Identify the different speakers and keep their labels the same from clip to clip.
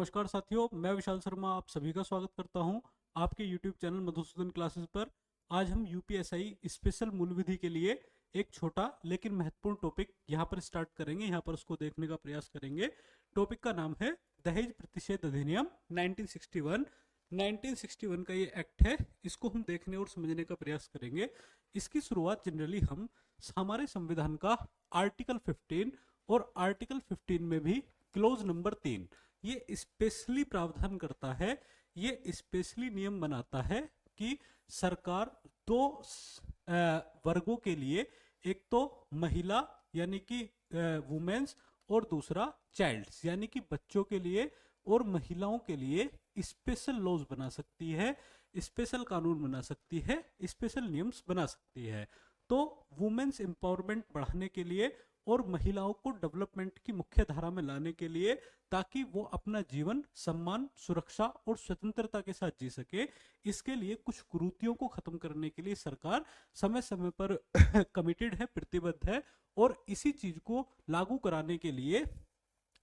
Speaker 1: नमस्कार साथियों, मैं विशाल शर्मा आप सभी का स्वागत करता हूं आपके YouTube चैनल मधुसूदन क्लासेस पर। आज हम यूपीएसआई स्पेशल मूल विधि के लिए एक छोटा लेकिन महत्वपूर्ण टॉपिक यहां पर स्टार्ट करेंगे, यहां पर उसको देखने का प्रयास करेंगे। टॉपिक का नाम है दहेज प्रतिषेध अधिनियम 1961। 1961 का ये एक्ट है, इसको हम देखने और समझने का प्रयास करेंगे। इसकी शुरुआत जनरली हम हमारे संविधान का आर्टिकल 15 और आर्टिकल 15 में भी क्लोज नंबर 3 ये स्पेशली प्रावधान करता है, ये स्पेशली नियम बनाता है कि सरकार दो वर्गों के लिए, एक तो महिला यानी कि वुमेन्स और दूसरा चाइल्ड्स यानी कि बच्चों के लिए और महिलाओं के लिए स्पेशल लॉज बना सकती है, स्पेशल कानून बना सकती है, स्पेशल नियम्स बना सकती है। तो वुमेन्स एम्पावरमेंट बढ़ाने के लिए और महिलाओं को डेवलपमेंट की मुख्य धारा में लाने के लिए, ताकि वो अपना जीवन सम्मान, सुरक्षा और स्वतंत्रता के साथ जी सके, इसके लिए कुछ कुरीतियों को खत्म करने के लिए सरकार समय समय पर कमिटेड है, प्रतिबद्ध है। और इसी चीज को लागू कराने के लिए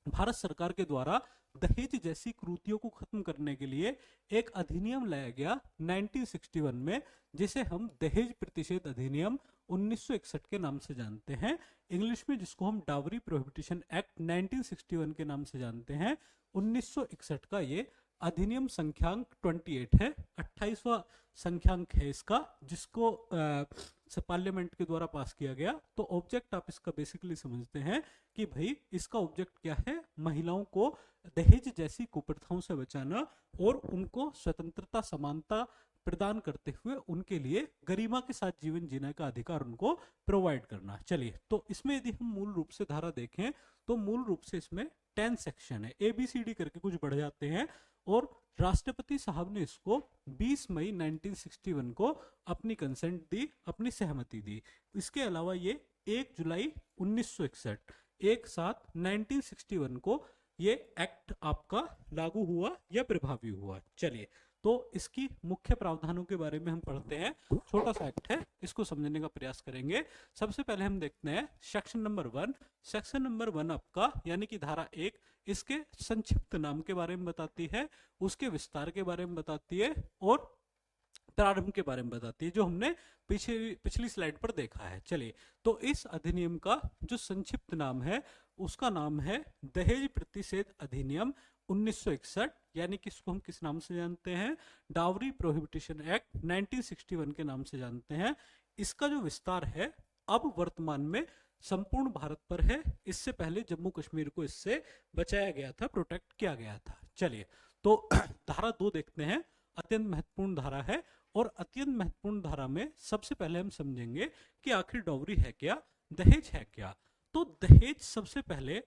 Speaker 1: भारत सरकार के द्वारा दहेज जैसी कुरीतियों को खत्म करने के लिए एक अधिनियम लाया गया 1961 में, जिसे हम दहेज प्रतिषेध अधिनियम 1961 के नाम से जानते हैं। इंग्लिश में जिसको हम डावरी प्रोहिबिशन एक्ट 1961 के नाम से जानते हैं। 1961 का ये अधिनियम संख्यांक 28 है, 28वां संख्यांक है इसका, जिसको पार्लियामेंट के द्वारा पास किया गया। तो ऑब्जेक्ट आप इसका बेसिकली समझते हैं कि भाई इसका ऑब्जेक्ट क्या है, महिलाओं को दहेज जैसी कुप्रथाओं से बचाना और उनको स्वतंत्रता, समानता प्रदान करते हुए उनके लिए गरिमा के साथ जीवन जीने का अधिकार उनको प्रोवाइड करना। चलिए, तो इसमें यदि हम मूल रूप से धारा देखें तो मूल रूप से इसमें 10 सेक्शन है, ABCD करके कुछ बढ़ जाते हैं। और राष्ट्रपति साहब ने इसको 20 मई 1961 को अपनी कंसेंट दी, अपनी सहमति दी। इसके अलावा ये 1 जुलाई 1961 एक साथ 1961 को ये एक्ट आपका लागू हुआ या प्रभावी हुआ। चलिए, तो इसकी मुख्य प्रावधानों के बारे में हम पढ़ते हैं। छोटा सा एक्ट है, इसको समझने का प्रयास करेंगे। सबसे पहले हम देखते हैं सेक्शन नंबर 1। सेक्शन नंबर 1 आपका यानी कि धारा 1 इसके संक्षिप्त नाम के बारे में बताती है, उसके विस्तार के बारे में बताती है और प्रारंभ के बारे में बताती है, जो हमने पिछली स्लाइड पर देखा है। चलिए, तो इस अधिनियम का जो संक्षिप्त नाम है उसका नाम है दहेज प्रतिषेध अधिनियम 1961, यानी कि इसको हम किस नाम से जानते हैं, डावरी प्रोहिबिशन एक्ट 1961 के नाम से जानते हैं। इसका जो विस्तार है अब वर्तमान में संपूर्ण भारत पर है, इससे पहले जम्मू कश्मीर को इससे बचाया गया था, प्रोटेक्ट किया गया था। चलिए, तो धारा 2 देखते हैं, अत्यंत महत्वपूर्ण धारा है। और अत्यंत महत्वपूर्ण धारा में सबसे पहले हम समझेंगे कि आखिर डाउरी है क्या, दहेज है क्या। तो दहेज सबसे पहले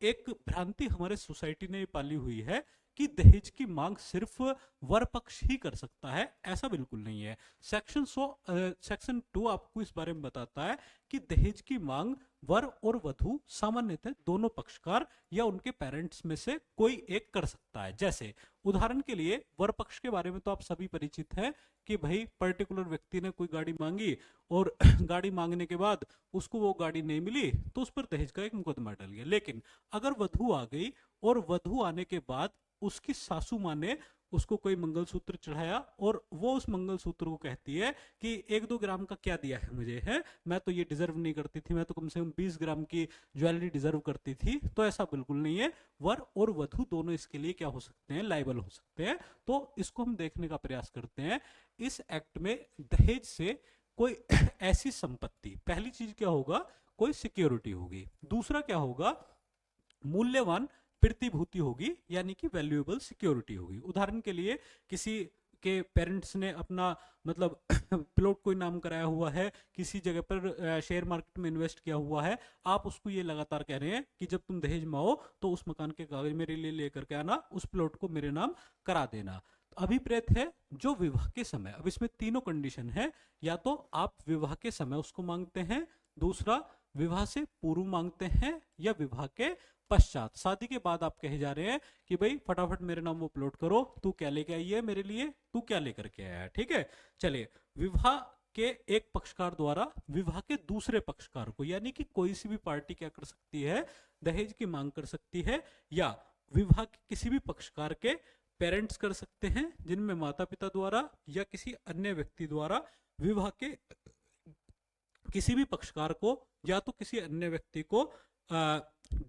Speaker 1: एक भ्रांति हमारे सोसाइटी ने पाली हुई है कि दहेज की मांग सिर्फ वर पक्ष ही कर सकता है, ऐसा बिल्कुल नहीं है। सेक्शन 2 आपको इस बारे में बताता है कि दहेज की मांग वर और वधु सामान्यतः दोनों पक्षकार या उनके पेरेंट्स में से कोई एक कर सकता है। जैसे उदाहरण के लिए वर पक्ष के बारे में तो आप सभी परिचित हैं कि भाई पर्टिकुलर व्यक्ति ने कोई गाड़ी मांगी और गाड़ी मांगने के बाद उसको वो गाड़ी नहीं मिली तो उस पर दहेज का एक मुकदमा डल गया। लेकिन अगर वधु आ गई और वधु आने के बाद उसकी सासू माँ ने उसको कोई मंगलसूत्र चढ़ाया और वो उस मंगलसूत्र को कहती है कि 1-2 ग्राम का क्या दिया है मुझे, है मैं तो ये डिजर्व नहीं करती थी, मैं तो कम से कम 20 ग्राम की ज्वेलरी डिजर्व करती थी। तो ऐसा बिल्कुल नहीं है, वर और वधु दोनों इसके लिए क्या हो सकते हैं, लायबल हो सकते हैं। तो इसको हम देखने का प्रयास करते हैं। इस एक्ट में दहेज से कोई ऐसी संपत्ति, पहली चीज क्या होगा, कोई सिक्योरिटी होगी। दूसरा क्या होगा, मूल्यवान प्रतिभूति होगी, यानी कि वैल्यूएबल सिक्योरिटी होगी। उदाहरण के लिए किसी के पेरेंट्स ने अपना मतलब प्लॉट कोई नाम कराया हुआ है, किसी जगह पर शेयर मार्केट में इन्वेस्ट किया हुआ है, आप उसको ये लगातार कह रहे हैं कि जब तुम दहेज में आओ तो उस मकान के कागज मेरे लिए लेकर के आना, उस प्लॉट को मेरे नाम करा देना। अभिप्रेत है जो विवाह के समय, अब इसमें तीनों कंडीशन है, या तो आप विवाह के समय उसको मांगते हैं, दूसरा विवाह से पूर्व मांगते हैं, या विवाह के पश्चात, शादी के बाद आप कहे जा रहे हैं कि भाई फटाफट मेरे नाम वो प्लॉट करो, तू क्या लेके आई है मेरे लिए, तू क्या लेकर के आया है। ठीक है, चलिए, विवाह के एक पक्षकार द्वारा विवाह के दूसरे पक्षकार को, यानी कि कोई सी भी पार्टी क्या कर सकती है, दहेज की मांग कर सकती है, या विवाह के किसी भी पक्षकार के पेरेंट्स कर सकते हैं, जिनमें माता पिता द्वारा या किसी अन्य व्यक्ति द्वारा विवाह के किसी भी पक्षकार को या तो किसी अन्य व्यक्ति को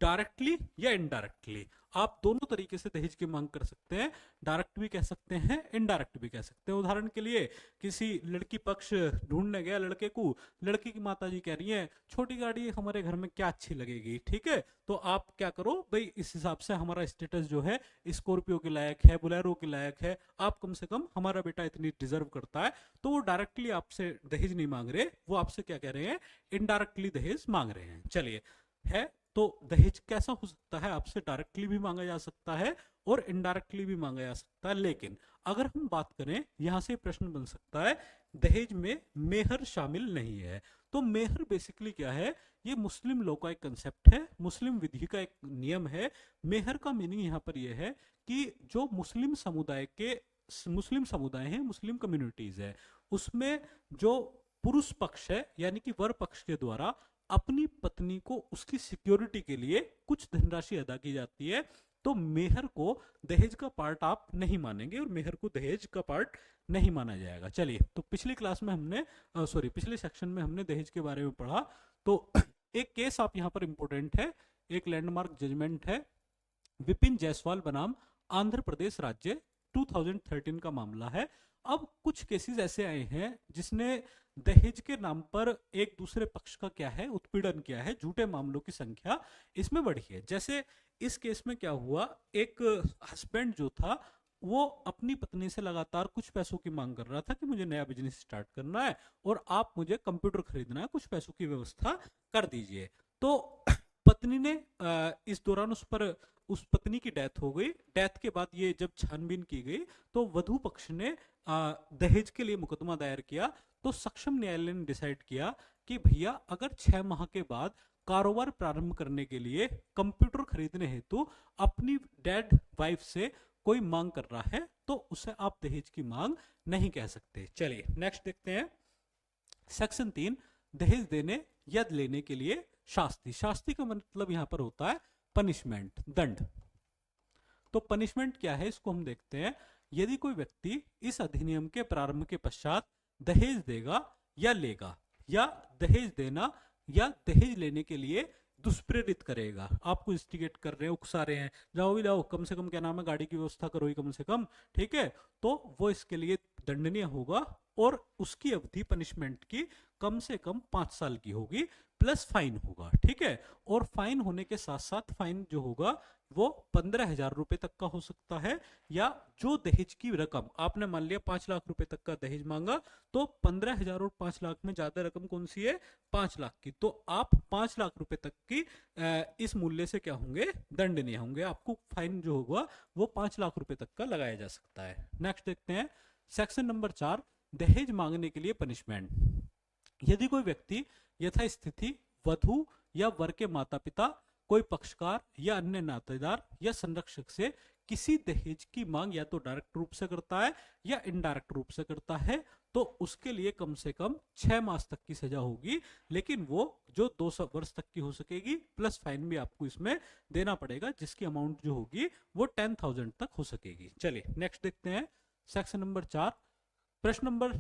Speaker 1: डायरेक्टली या इनडायरेक्टली, आप दोनों तरीके से दहेज की मांग कर सकते हैं। डायरेक्ट भी कह सकते हैं, इनडायरेक्ट भी कह सकते हैं। उदाहरण के लिए किसी लड़की पक्ष ढूंढने गया लड़के को, लड़की की माताजी कह रही है छोटी गाड़ी हमारे घर में क्या अच्छी लगेगी, ठीक है, तो आप क्या करो भाई, इस हिसाब से हमारा स्टेटस जो है स्कॉर्पियो के लायक है, बोलेरो के लायक है, आप कम से कम, हमारा बेटा इतनी डिजर्व करता है। तो वो डायरेक्टली आपसे दहेज नहीं मांग रहे, वो आपसे क्या कह रहे हैं, इनडायरेक्टली दहेज मांग रहे हैं। चलिए, है तो दहेज कैसा हो सकता है, आपसे डायरेक्टली भी मांगा जा सकता है और इनडायरेक्टली भी मांगा जा सकता है। लेकिन अगर हम बात करें, यहां से प्रश्न बन सकता है दहेज में मेहर शामिल नहीं है। तो मेहर बेसिकली क्या है, ये मुस्लिम लॉ का एक कंसेप्ट है, मुस्लिम विधि का एक नियम है। मेहर का मीनिंग यहाँ पर यह है कि जो मुस्लिम समुदाय हैं, मुस्लिम कम्युनिटीज है, उसमें जो पुरुष पक्ष है यानी कि वर पक्ष के द्वारा अपनी पत्नी को उसकी सिक्योरिटी के लिए कुछ धनराशि अदा की जाती है। तो मेहर को दहेज का पार्ट आप नहीं मानेंगे और मेहर को दहेज का पार्ट नहीं माना जाएगा। चलिए, तो पिछली क्लास में हमने पिछले सेक्शन में हमने दहेज के बारे में पढ़ा। तो एक केस आप यहाँ पर इंपॉर्टेंट है, एक लैंडमार्क जजमेंट है, विपिन जायसवाल बनाम आंध्र प्रदेश राज्य, 2013 का मामला है। अब कुछ केसेस ऐसे आए हैं जिसने दहेज के नाम पर एक दूसरे पक्ष का क्या है, उत्पीड़न किया है, झूठे मामलों की संख्या इसमें बढ़ी है। जैसे इस केस में क्या हुआ, एक हस्बैंड जो था वो अपनी पत्नी से लगातार कुछ पैसों की मांग कर रहा था कि मुझे नया बिजनेस स्टार्ट करना है और आप मुझे कंप्यूटर खरीदना है, कुछ पैसों की व्यवस्था कर दीजिए। तो पत्नी ने इस दौरान उस पत्नी की डेथ हो गई। डेथ के बाद ये जब छानबीन की गई तो वधू पक्ष ने दहेज के लिए मुकदमा दायर किया। तो सक्षम न्यायालय ने डिसाइड किया कि भैया अगर 6 माह के बाद कारोबार प्रारंभ करने के लिए कंप्यूटर खरीदने हेतु अपनी डेड वाइफ से कोई मांग कर रहा है तो उसे आप दहेज की मांग नहीं कह सकते। चलिए नेक्स्ट देखते हैं, सेक्शन 3, दहेज देने या लेने के लिए शास्ति। शास्ति का मतलब यहां पर होता है पनिशमेंट, दंड। तो पनिशमेंट क्या है, इसको हम देखते हैं। यदि कोई व्यक्ति इस अधिनियम के प्रारंभ के पश्चात दहेज देगा या लेगा, या दहेज देना या दहेज लेने के लिए दुष्प्रेरित करेगा, आपको इंस्टिगेट कर रहे हैं, उकसा रहे हैं, जाओ भी जाओ, कम से कम क्या नाम है, गाड़ी की व्यवस्था करो ही कम से कम, ठीक है, तो वो इसके लिए दंडनीय होगा और उसकी अवधि पनिशमेंट की कम से कम 5 साल की होगी, प्लस फाइन होगा, ठीक है। और फाइन होने के साथ साथ फाइन जो होगा वो 15,000 रुपए तक का हो सकता है, या जो दहेज की रकम आपने मान लिया 5 लाख रुपए तक का दहेज मांगा, तो 15,000 और 5 लाख में ज्यादा रकम कौन सी है, 5 लाख की। तो आप 5 लाख रुपए तक की इस मूल्य से क्या होंगे, दंडनीय होंगे, आपको फाइन जो होगा वो 5 लाख रुपए तक का लगाया जा सकता है। नेक्स्ट देखते हैं, सेक्शन नंबर 4, दहेज मांगने के लिए पनिशमेंट। यदि कोई व्यक्ति यथास्थिति वधू या वर के माता पिता, कोई पक्षकार या अन्य नातेदार या संरक्षक से किसी दहेज की मांग या तो डायरेक्ट रूप से करता है या इनडायरेक्ट रूप से करता है, तो उसके लिए कम से कम 6 मास तक की सजा होगी, लेकिन वो जो 2 वर्ष तक की हो सकेगी, प्लस फाइन भी आपको इसमें देना पड़ेगा, जिसकी अमाउंट जो होगी वो 10,000 तक हो सकेगी। चलिए नेक्स्ट देखते हैं, सेक्शन नंबर 4, प्रश्न नंबर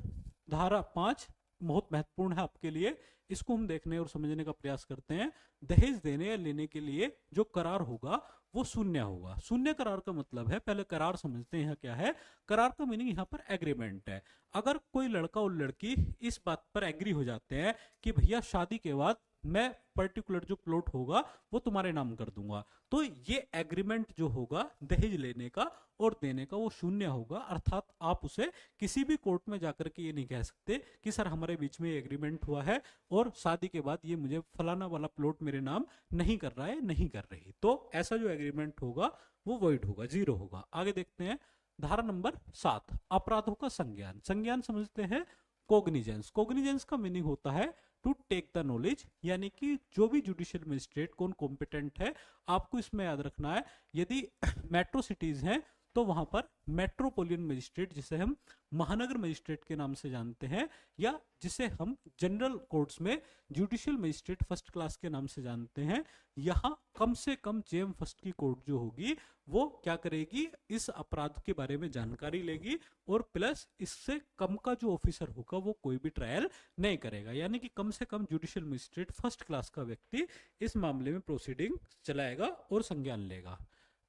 Speaker 1: धारा 5 बहुत महत्वपूर्ण है आपके लिए, इसको हम देखने और समझने का प्रयास करते हैं। दहेज देने या लेने के लिए जो करार होगा वो शून्य होगा। शून्य करार का मतलब है, पहले करार समझते हैं क्या है। करार का मीनिंग यहाँ पर एग्रीमेंट है। अगर कोई लड़का और लड़की इस बात पर एग्री हो जाते हैं कि भैया शादी के बाद मैं पर्टिकुलर जो प्लॉट होगा वो तुम्हारे नाम कर दूंगा, तो ये एग्रीमेंट जो होगा दहेज लेने का और देने का वो शून्य होगा। अर्थात आप उसे किसी भी कोर्ट में जाकर के ये नहीं कह सकते कि सर हमारे बीच में एग्रीमेंट हुआ है और शादी के बाद ये मुझे फलाना वाला प्लॉट मेरे नाम नहीं कर रहा है, नहीं कर रही, तो ऐसा जो एग्रीमेंट होगा वो वॉइड होगा, जीरो होगा। आगे देखते हैं, धारा नंबर 7, अपराधों का संज्ञान। संज्ञान समझते हैं, कोग्निजेंस। कोग्निजेंस का मीनिंग होता है टू टेक द नॉलेज, यानी कि जो भी जुडिशियल मजिस्ट्रेट कौन कॉम्पिटेंट है, आपको इसमें याद रखना है। यदि मेट्रो सिटीज हैं तो वहां पर मेट्रोपोलियन मजिस्ट्रेट, जिसे हम महानगर मजिस्ट्रेट के नाम से जानते हैं, या जिसे हम जनरल कोर्ट्स में जुडिशियल मजिस्ट्रेट फर्स्ट क्लास के नाम से जानते हैं, यहाँ कम से कम जेएम फर्स्ट की कोर्ट जो होगी वो क्या करेगी, इस अपराध के बारे में जानकारी लेगी और प्लस इससे कम का जो ऑफिसर होगा वो कोई भी ट्रायल नहीं करेगा। यानी कि कम से कम जुडिशियल मजिस्ट्रेट फर्स्ट क्लास का व्यक्ति इस मामले में प्रोसीडिंग चलाएगा और संज्ञान लेगा।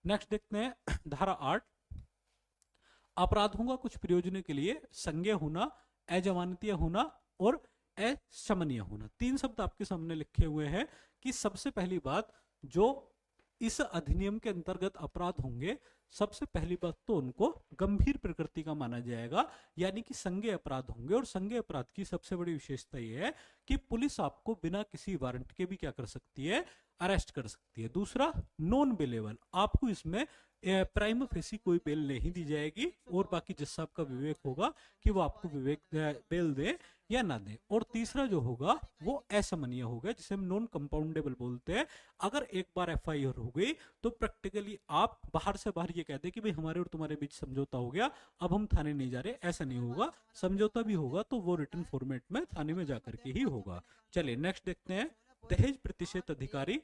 Speaker 1: नेक्स्ट देखते हैं धारा 8, अपराधों का कुछ प्रयोजनों के लिए संज्ञेय होना, अजमानतीय होना और अशमनीय होना। 3 शब्द आपके सामने लिखे हुए हैं कि सबसे पहली बात, जो इस अधिनियम के अंतर्गत अपराध होंगे, सबसे पहली बात तो उनको गंभीर प्रकृति का माना जाएगा, यानी कि संज्ञेय अपराध होंगे। और संज्ञेय अपराध की सबसे बड़ी विशेषता यह है कि पुलिस आपको बिना किसी वारंट के भी क्या कर सकती है, अरेस्ट कर सकती है। दूसरा, नॉन बेलेबल, आपको इसमें प्राइम फेसी कोई बेल नहीं दी जाएगी और बाकी जज साहब का विवेक होगा कि वो आपको बेल दे या ना दे। और तीसरा जो होगा वो अशमनीय होगा, जिसे हम नॉन कंपाउंडेबल बोलते हैं। अगर एक बार एफआईआर हो गई तो प्रैक्टिकली आप बाहर से बाहर ये कहते हैं कि भाई हमारे और तुम्हारे बीच समझौता हो गया, अब हम थाने नहीं जा रहे, ऐसा नहीं होगा। समझौता भी होगा तो वो रिटन फॉर्मेट में थाने में जाकर के ही होगा। चलिए नेक्स्ट देखते हैं, दहेज प्रतिषेध अधिकारी।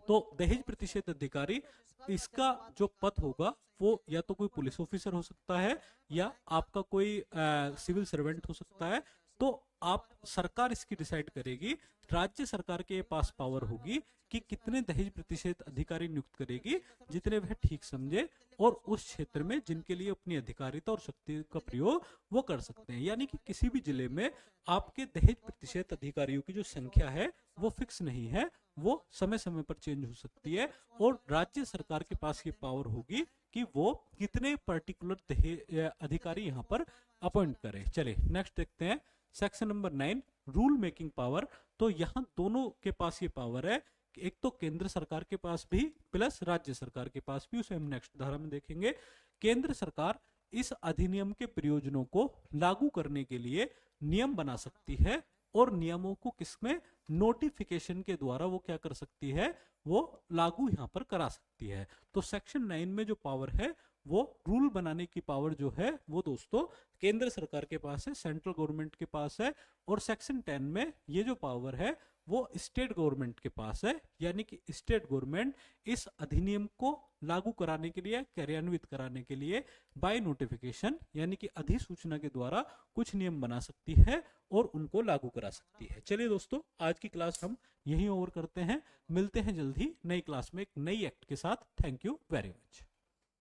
Speaker 1: तो दहेज प्रतिषेध अधिकारी, इसका जो पद होगा वो या तो कोई पुलिस ऑफिसर हो सकता है या आपका कोई सिविल सर्वेंट हो सकता है। तो आप सरकार इसकी डिसाइड करेगी, राज्य सरकार के पास पावर होगी कि कितने दहेज प्रतिषेध अधिकारी नियुक्त करेगी, जितने वह ठीक समझे और उस क्षेत्र में जिनके लिए अपनी अधिकारिता और शक्ति का प्रयोग वो कर सकते हैं। यानी कि किसी भी जिले में आपके दहेज प्रतिषेध अधिकारियों की जो संख्या है वो फिक्स नहीं है, वो समय समय पर चेंज हो सकती है और राज्य सरकार के पास ये पावर होगी कि वो कितने पर्टिकुलर दहेज अधिकारी यहाँ पर अपॉइंट करे। चलिए नेक्स्ट देखते हैं, section number 9, rule making power. तो यहाँ दोनों के पास ये पावर है, एक तो केंद्र सरकार के पास भी प्लस राज्य सरकार के पास भी, उसे हम नेक्स्ट धारा में देखेंगे। केंद्र सरकार इस अधिनियम के प्रयोजनों को लागू करने के लिए नियम बना सकती है और नियमों को किसमें, नोटिफिकेशन के द्वारा वो क्या कर सकती है, वो लागू यहां पर करा सकती है। तो सेक्शन 9 में जो पावर है वो रूल बनाने की पावर जो है वो दोस्तों केंद्र सरकार के पास है, सेंट्रल गवर्नमेंट के पास है। और सेक्शन 10 में ये जो पावर है वो स्टेट गवर्नमेंट के पास है, यानी कि स्टेट गवर्नमेंट इस अधिनियम को लागू कराने के लिए, कार्यान्वित कराने के लिए बाय नोटिफिकेशन यानी कि अधिसूचना के द्वारा कुछ नियम बना सकती है और उनको लागू करा सकती है। चलिए दोस्तों, आज की क्लास हम यहीं ओवर करते हैं, मिलते हैं जल्द ही नई क्लास में एक नई एक्ट के साथ। Thank you very much.